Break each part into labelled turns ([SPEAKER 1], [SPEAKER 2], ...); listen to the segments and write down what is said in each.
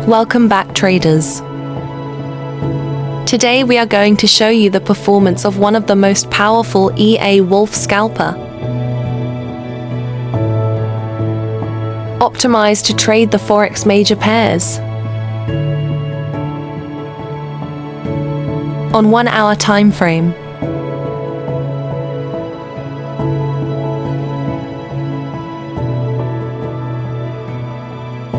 [SPEAKER 1] Welcome back, traders. Today we are going to show you the performance of one of the most powerful EA Wolf scalper, optimized to trade the Forex major pairs. On 1 hour time frame.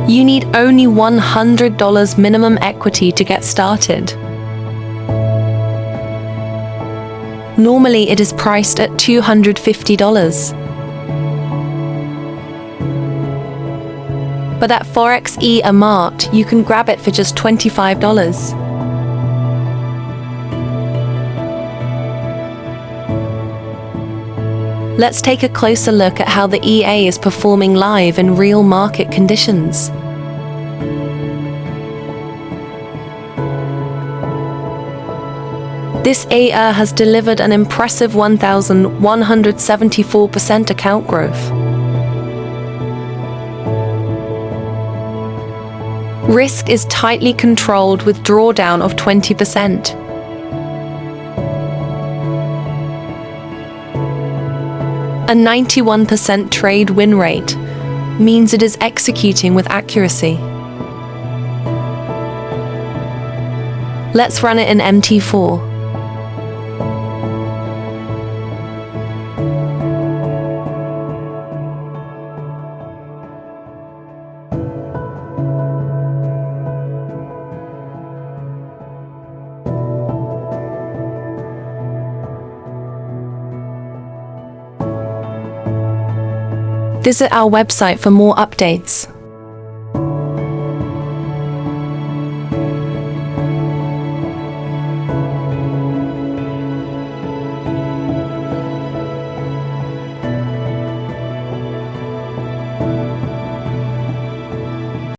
[SPEAKER 1] You need only $100 minimum equity to get started. Normally it is priced at $250. But at Forex EA Mart, you can grab it for just $25. Let's take a closer look at how the EA is performing live in real market conditions. This EA has delivered an impressive 1,174% account growth. Risk is tightly controlled with drawdown of 20%. A 91% trade win rate means it is executing with accuracy. Let's run it in MT4. Visit our website for more updates.